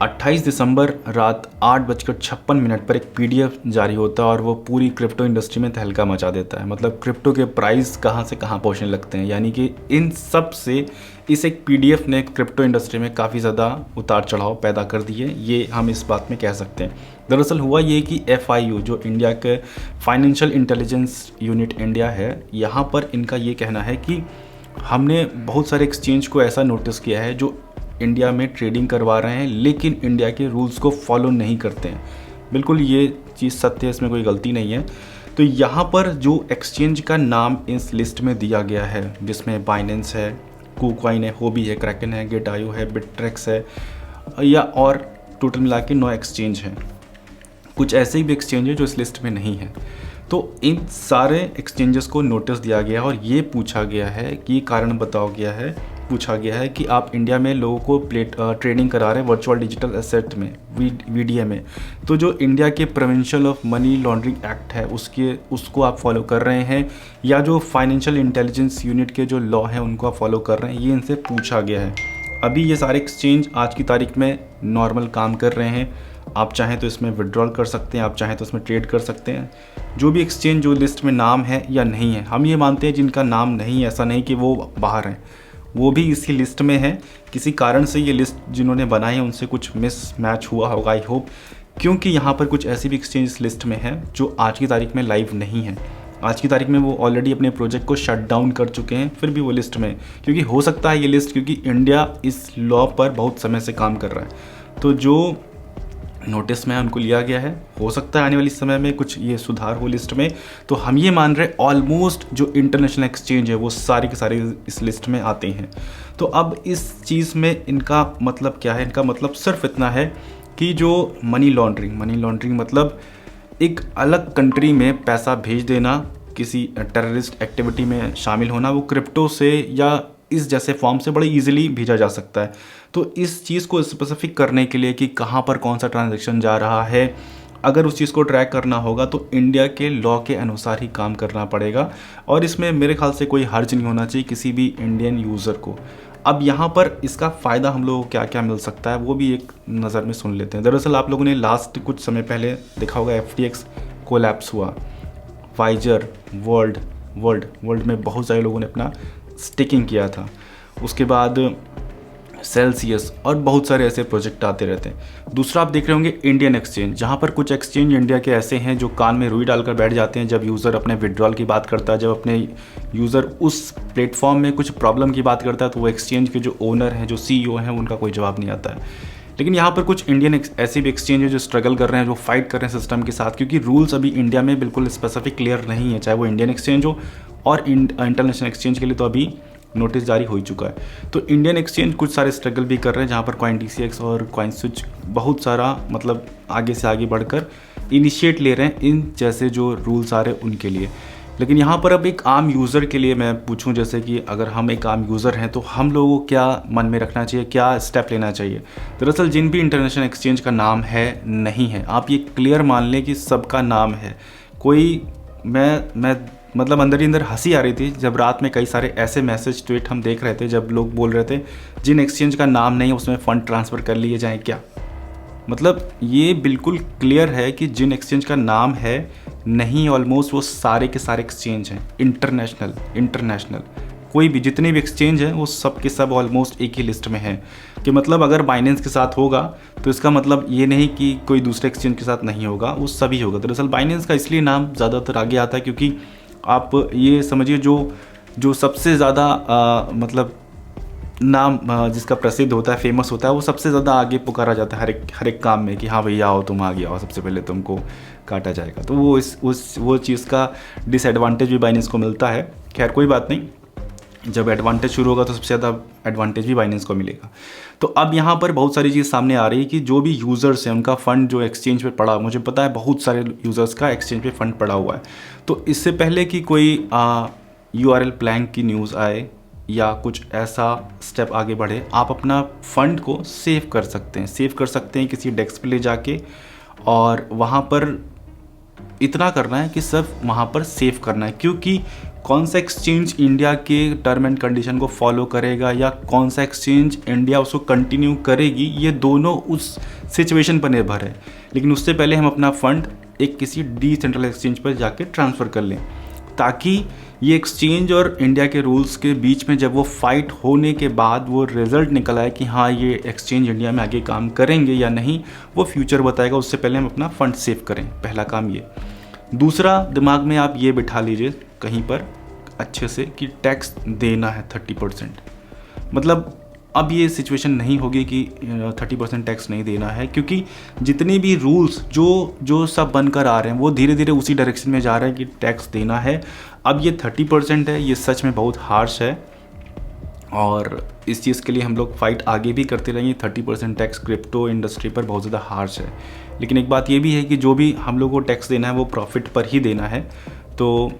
28 दिसंबर रात 8:56 पर एक पीडीएफ जारी होता है और वो पूरी क्रिप्टो इंडस्ट्री में तहलका मचा देता है। मतलब क्रिप्टो के प्राइस कहाँ से कहाँ पहुँचने लगते हैं, यानी कि इन सब से इस एक पीडीएफ ने क्रिप्टो इंडस्ट्री में काफ़ी ज़्यादा उतार चढ़ाव पैदा कर दिए, ये हम इस बात में कह सकते हैं। दरअसल हुआ ये कि FIU जो इंडिया के फाइनेंशियल इंटेलिजेंस यूनिट इंडिया है, यहाँ पर इनका ये कहना है कि हमने बहुत सारे एक्सचेंज को ऐसा नोटिस किया है जो इंडिया में ट्रेडिंग करवा रहे हैं लेकिन इंडिया के रूल्स को फॉलो नहीं करते हैं। बिल्कुल ये चीज़ सत्य है, इसमें कोई गलती नहीं है। तो यहाँ पर जो एक्सचेंज का नाम इस लिस्ट में दिया गया है, जिसमें बाइनेंस है, KuCoin है, होबी है, क्रैकन है, गेट.io है, बिटट्रेक्स है, या और टोटल मिला के 9 एक्सचेंज हैं। कुछ ऐसे भी एक्सचेंज है जो इस लिस्ट में नहीं है। तो इन सारे एक्सचेंजेस को नोटिस दिया गया और ये पूछा गया है कि कारण पूछा गया है कि आप इंडिया में लोगों को ट्रेडिंग करा रहे हैं वर्चुअल डिजिटल एसेट में, VDA में। तो जो इंडिया के prevention of money laundering act है उसको आप फॉलो कर रहे हैं, या जो फाइनेंशियल इंटेलिजेंस यूनिट के जो लॉ हैं उनको आप फॉलो कर रहे हैं, ये इनसे पूछा गया है। अभी ये सारे एक्सचेंज आज की तारीख में नॉर्मल काम कर रहे हैं। आप चाहें तो इसमें विड्रॉल कर सकते हैं, आप चाहें तो इसमें ट्रेड कर सकते हैं। जो भी एक्सचेंज जो लिस्ट में नाम है या नहीं है, हम ये मानते हैं जिनका नाम नहीं है, ऐसा नहीं कि वो बाहर हैं, वो भी इसी लिस्ट में है। किसी कारण से ये लिस्ट जिन्होंने बनाई है उनसे कुछ मिसमैच हुआ होगा, आई होप, क्योंकि यहाँ पर कुछ ऐसी भी एक्सचेंज इस लिस्ट में है जो आज की तारीख में लाइव नहीं है। आज की तारीख में वो ऑलरेडी अपने प्रोजेक्ट को शट डाउन कर चुके हैं, फिर भी वो लिस्ट में, क्योंकि हो सकता है ये लिस्ट, क्योंकि इंडिया इस लॉ पर बहुत समय से काम कर रहा है। तो जो नोटिस में उनको लिया गया है, हो सकता है आने वाले समय में कुछ ये सुधार हो लिस्ट में। तो हम ये मान रहे ऑलमोस्ट जो इंटरनेशनल एक्सचेंज है वो सारे के सारे इस लिस्ट में आते हैं। तो अब इस चीज़ में इनका मतलब क्या है? इनका मतलब सिर्फ इतना है कि जो मनी लॉन्ड्रिंग मतलब एक अलग कंट्री में पैसा भेज देना, किसी टेररिस्ट एक्टिविटी में शामिल होना, वो क्रिप्टो से या इस जैसे फॉर्म से बड़े इजीली भेजा जा सकता है। तो इस चीज़ को स्पेसिफिक करने के लिए कि कहाँ पर कौन सा ट्रांजैक्शन जा रहा है, अगर उस चीज़ को ट्रैक करना होगा तो इंडिया के लॉ के अनुसार ही काम करना पड़ेगा, और इसमें मेरे ख्याल से कोई हर्ज नहीं होना चाहिए किसी भी इंडियन यूज़र को। अब यहाँ पर इसका फ़ायदा हम लोगों को क्या क्या मिल सकता है वो भी एक नज़र में सुन लेते हैं। दरअसल आप लोगों ने लास्ट कुछ समय पहले देखा होगा FTX कोलैप्स हुआ, वाइजर, वर्ल्ड में बहुत सारे लोगों ने अपना स्टेकिंग किया था, उसके बाद सेल्सियस और बहुत सारे ऐसे प्रोजेक्ट आते रहते हैं। दूसरा आप देख रहे होंगे इंडियन एक्सचेंज, जहाँ पर कुछ एक्सचेंज इंडिया के ऐसे हैं जो कान में रुई डालकर बैठ जाते हैं जब यूज़र अपने विड्रॉल की बात करता है, जब अपने यूज़र उस प्लेटफॉर्म में कुछ प्रॉब्लम की बात करता है तो वो एक्सचेंज के जो ओनर हैं, जो CEO हैं, उनका कोई जवाब नहीं आता है। लेकिन यहाँ पर कुछ इंडियन ऐसे भी एक्सचेंज है जो स्ट्रगल कर रहे हैं, जो फाइट कर रहे हैं सिस्टम के साथ, क्योंकि रूल्स अभी इंडिया में बिल्कुल स्पेसिफिक क्लियर नहीं है, चाहे वो इंडियन एक्सचेंज हो और इंटरनेशनल एक्सचेंज के लिए तो अभी नोटिस जारी हो चुका है। तो इंडियन एक्सचेंज कुछ सारे स्ट्रगल भी कर रहे हैं, जहाँ पर CoinDCX और CoinSwitch बहुत सारा मतलब आगे से आगे बढ़कर इनिशिएट ले रहे हैं इन जैसे जो रूल्स आ रहे हैं उनके लिए। लेकिन यहाँ पर अब एक आम यूज़र के लिए मैं पूछूं, जैसे कि अगर हम एक आम यूज़र हैं तो हम लोगों को क्या मन में रखना चाहिए, क्या स्टेप लेना चाहिए? दरअसल जिन भी इंटरनेशनल एक्सचेंज का नाम है नहीं है, आप ये क्लियर मान लें कि सबका नाम है। कोई मैं मतलब अंदर ही अंदर हंसी आ रही थी जब रात में कई सारे ऐसे मैसेज ट्वीट हम देख रहे थे जब लोग बोल रहे थे जिन एक्सचेंज का नाम नहीं है उसमें फ़ंड ट्रांसफ़र कर लिए जाएँ क्या। मतलब ये बिल्कुल क्लियर है कि जिन एक्सचेंज का नाम है नहीं, ऑलमोस्ट वो सारे के सारे एक्सचेंज हैं इंटरनेशनल कोई भी जितने भी एक्सचेंज हैं वो सब के सब ऑलमोस्ट एक ही लिस्ट में है। कि मतलब अगर बाइनेंस के साथ होगा तो इसका मतलब ये नहीं कि कोई दूसरे एक्सचेंज के साथ नहीं होगा, वो सभी होगा। दरअसल बाइनेंस का इसलिए नाम ज़्यादातर आगे आता है क्योंकि आप ये समझिए जो सबसे ज़्यादा मतलब नाम जिसका प्रसिद्ध होता है, फेमस होता है, वो सबसे ज़्यादा आगे पुकारा जाता है हर एक काम में कि हाँ भैया आओ, तुम आगे आओ, सबसे पहले तुमको काटा जाएगा। तो वो चीज़ का डिसएडवांटेज भी बाइनेंस को मिलता है। खैर कोई बात नहीं, जब एडवांटेज शुरू होगा तो सबसे ज़्यादा एडवांटेज भी बाइनेंस को मिलेगा। तो अब यहाँ पर बहुत सारी चीज़ सामने आ रही है कि जो भी यूज़र्स हैं उनका फ़ंड जो एक्सचेंज पे पड़ा, मुझे पता है बहुत सारे यूज़र्स का एक्सचेंज पे फ़ंड पड़ा हुआ है। तो इससे पहले कि कोई URL प्लैंक की न्यूज़ आए या कुछ ऐसा स्टेप आगे बढ़े, आप अपना फ़ंड को सेव कर सकते हैं किसी डेस्क पे ले जाके, और वहाँ पर इतना करना है कि सिर्फ वहाँ पर सेव करना है, क्योंकि कौन सा एक्सचेंज इंडिया के टर्म एंड कंडीशन को फॉलो करेगा या कौन सा एक्सचेंज इंडिया उसको कंटिन्यू करेगी, ये दोनों उस सिचुएशन पर निर्भर है। लेकिन उससे पहले हम अपना फंड एक किसी डिसेंट्रलाइज एक्सचेंज पर जाके ट्रांसफ़र कर लें, ताकि ये एक्सचेंज और इंडिया के रूल्स के बीच में जब वो फाइट होने के बाद वो रिज़ल्ट निकल आए कि हाँ ये एक्सचेंज इंडिया में आगे काम करेंगे या नहीं, वो फ्यूचर बताएगा। उससे पहले हम अपना फ़ंड सेव करें, पहला काम ये। दूसरा, दिमाग में आप ये बिठा लीजिए कहीं पर अच्छे से कि टैक्स देना है 30%। मतलब अब ये सिचुएशन नहीं होगी कि 30% टैक्स नहीं देना है, क्योंकि जितने भी रूल्स जो सब बनकर आ रहे हैं वो धीरे धीरे उसी डायरेक्शन में जा रहे हैं कि टैक्स देना है। अब ये 30% है, ये सच में बहुत हार्श है और इस चीज़ के लिए हम लोग फाइट आगे भी करते रहेंगे। 30% टैक्स क्रिप्टो इंडस्ट्री पर बहुत ज़्यादा हार्श है। लेकिन एक बात ये भी है कि जो भी हम लोग को टैक्स देना है वो प्रॉफिट पर ही देना है। तो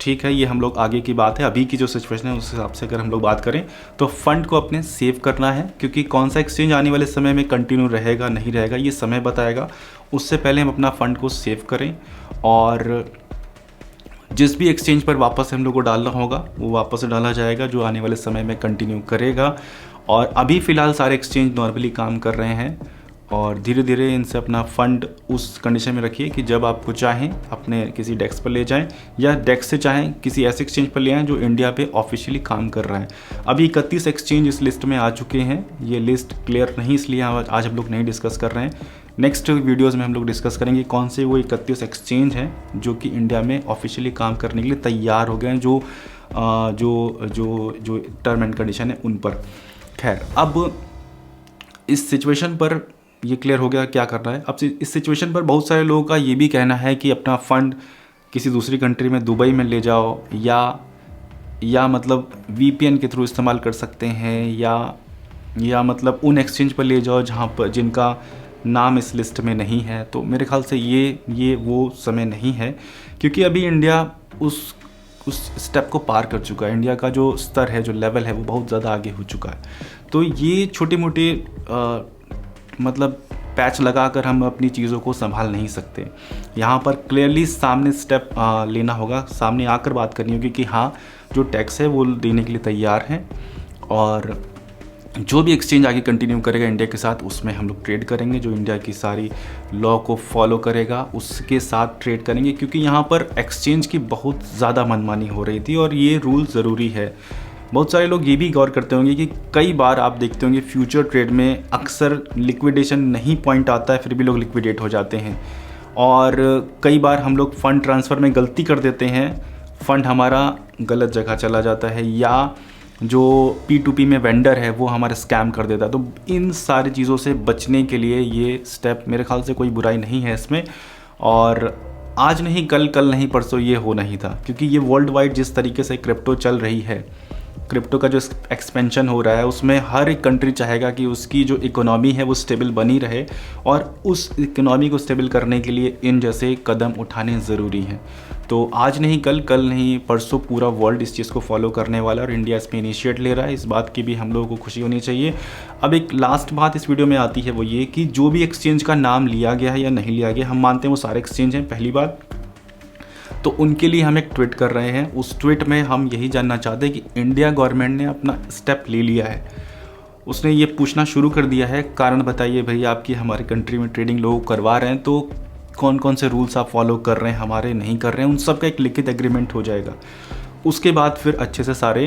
ठीक है, ये हम लोग आगे की बात है। अभी की जो सिचुएशन है उस हिसाब से अगर हम लोग बात करें तो फंड को अपने सेव करना है, क्योंकि कौन सा एक्सचेंज आने वाले समय में कंटिन्यू रहेगा नहीं रहेगा ये समय बताएगा। उससे पहले हम अपना फ़ंड को सेव करें और जिस भी एक्सचेंज पर वापस हम लोग को डालना होगा वो वापस से डाला जाएगा, जो आने वाले समय में कंटिन्यू करेगा। और अभी फ़िलहाल सारे एक्सचेंज नॉर्मली काम कर रहे हैं और धीरे धीरे इनसे अपना फ़ंड उस कंडीशन में रखिए कि जब आपको चाहें अपने किसी डेस्क पर ले जाएं या डेस्क से चाहें किसी ऐसे एक्सचेंज पर ले आएँ जो इंडिया पे ऑफिशियली काम कर रहा है। अभी 31 एक्सचेंज इस लिस्ट में आ चुके हैं। ये लिस्ट क्लियर नहीं इसलिए आज हम लोग नहीं डिस्कस कर रहे हैं। नेक्स्ट वीडियोज़ में हम लोग डिस्कस करेंगे कौन से वो 31 एक्सचेंज हैं जो कि इंडिया में ऑफिशियली काम करने के लिए तैयार हो गए हैं, जो टर्म एंड कंडीशन है उन पर। खैर, अब इस सिचुएशन पर ये क्लियर हो गया क्या करना है। अब इस सिचुएशन पर बहुत सारे लोगों का ये भी कहना है कि अपना फ़ंड किसी दूसरी कंट्री में दुबई में ले जाओ या मतलब VPN के थ्रू इस्तेमाल कर सकते हैं या मतलब उन एक्सचेंज पर ले जाओ जहाँ पर जिनका नाम इस लिस्ट में नहीं है। तो मेरे ख्याल से ये वो समय नहीं है, क्योंकि अभी इंडिया उस स्टेप को पार कर चुका है। इंडिया का जो स्तर है, जो लेवल है, वो बहुत ज़्यादा आगे हो चुका है। तो ये छोटे मोटे मतलब पैच लगाकर हम अपनी चीज़ों को संभाल नहीं सकते। यहाँ पर क्लियरली सामने स्टेप लेना होगा, सामने आकर बात करनी होगी कि हाँ जो टैक्स है वो देने के लिए तैयार हैं और जो भी एक्सचेंज आगे कंटिन्यू करेगा इंडिया के साथ उसमें हम लोग ट्रेड करेंगे। जो इंडिया की सारी लॉ को फॉलो करेगा उसके साथ ट्रेड करेंगे, क्योंकि यहाँ पर एक्सचेंज की बहुत ज़्यादा मनमानी हो रही थी और ये रूल ज़रूरी है। बहुत सारे लोग ये भी गौर करते होंगे कि कई बार आप देखते होंगे फ्यूचर ट्रेड में अक्सर लिक्विडेशन नहीं पॉइंट आता है, फिर भी लोग लिक्विडेट हो जाते हैं। और कई बार हम लोग फ़ंड ट्रांसफ़र में गलती कर देते हैं, फ़ंड हमारा गलत जगह चला जाता है या जो P2P में वेंडर है वो हमारा स्कैम कर देता है। तो इन सारी चीज़ों से बचने के लिए ये स्टेप मेरे ख्याल से कोई बुराई नहीं है इसमें, और आज नहीं कल नहीं परसों ये होना ही था, क्योंकि ये वर्ल्ड वाइड जिस तरीके से क्रिप्टो चल रही है, क्रिप्टो का जो एक्सपेंशन हो रहा है उसमें हर एक कंट्री चाहेगा कि उसकी जो इकोनॉमी है वो स्टेबल बनी रहे, और उस इकोनॉमी को स्टेबल करने के लिए इन जैसे कदम उठाने ज़रूरी हैं। तो आज नहीं कल नहीं परसों पूरा वर्ल्ड इस चीज़ को फॉलो करने वाला है और इंडिया इस पर इनिशिएट ले रहा है। इस बात की भी हम लोगों को खुशी होनी चाहिए। अब एक लास्ट बात इस वीडियो में आती है, वो ये कि जो भी एक्सचेंज का नाम लिया गया है या नहीं लिया गया, हम मानते हैं वो सारे एक्सचेंज हैं पहली बात, तो उनके लिए हम एक ट्वीट कर रहे हैं। उस ट्वीट में हम यही जानना चाहते हैं कि इंडिया गवर्नमेंट ने अपना स्टेप ले लिया है, उसने ये पूछना शुरू कर दिया है कारण बताइए भैया, आपकी हमारे कंट्री में ट्रेडिंग लोग करवा रहे हैं तो कौन कौन से रूल्स आप फॉलो कर रहे हैं, हमारे नहीं कर रहे हैं, उन सब का एक लिखित एग्रीमेंट हो जाएगा। उसके बाद फिर अच्छे से सारे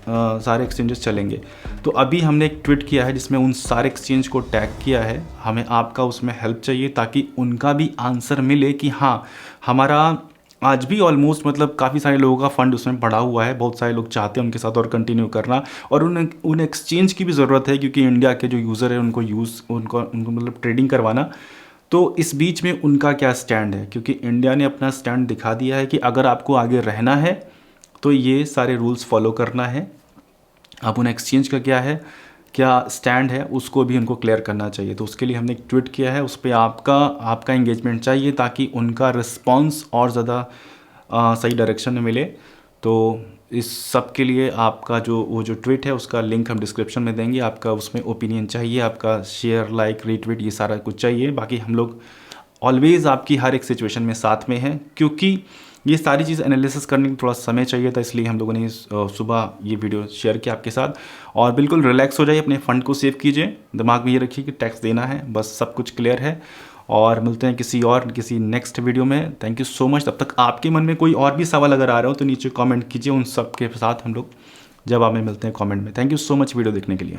एक्सचेंजेस चलेंगे। तो अभी हमने एक ट्वीट किया है जिसमें उन सारे एक्सचेंज को टैग किया है। हमें आपका उसमें हेल्प चाहिए ताकि उनका भी आंसर मिले कि हाँ हमारा आज भी ऑलमोस्ट मतलब काफ़ी सारे लोगों का फ़ंड उसमें पड़ा हुआ है, बहुत सारे लोग चाहते हैं उनके साथ और कंटिन्यू करना, और उन एक्सचेंज की भी ज़रूरत है क्योंकि इंडिया के जो यूज़र है उनको मतलब ट्रेडिंग करवाना। तो इस बीच में उनका क्या स्टैंड है, क्योंकि इंडिया ने अपना स्टैंड दिखा दिया है कि अगर आपको आगे रहना है तो ये सारे रूल्स फॉलो करना है। अब उन एक्सचेंज का क्या स्टैंड है उसको भी उनको क्लियर करना चाहिए। तो उसके लिए हमने एक ट्वीट किया है, उस पर आपका एंगेजमेंट चाहिए ताकि उनका रिस्पांस और ज़्यादा सही डायरेक्शन में मिले। तो इस सब के लिए आपका वो जो ट्वीट है उसका लिंक हम डिस्क्रिप्शन में देंगे। आपका उसमें ओपिनियन चाहिए, आपका शेयर, लाइक, रीट्वीट, ये सारा कुछ चाहिए। बाकी हम लोग ऑलवेज़ आपकी हर एक सिचुएशन में साथ में हैं, क्योंकि ये सारी चीज़ एनालिसिस करने में थोड़ा समय चाहिए था, इसलिए हम लोगों ने सुबह ये वीडियो शेयर किया आपके साथ। और बिल्कुल रिलैक्स हो जाइए, अपने फ़ंड को सेव कीजिए, दिमाग में ये रखिए कि टैक्स देना है, बस सब कुछ क्लियर है। और मिलते हैं किसी नेक्स्ट वीडियो में। Thank you so much. तब तक आपके मन में कोई और भी सवाल अगर आ रहा हो तो नीचे कमेंट कीजिए, उन सब के साथ हम लोग जवाब में मिलते हैं कमेंट में। Thank you so much video देखने के लिए।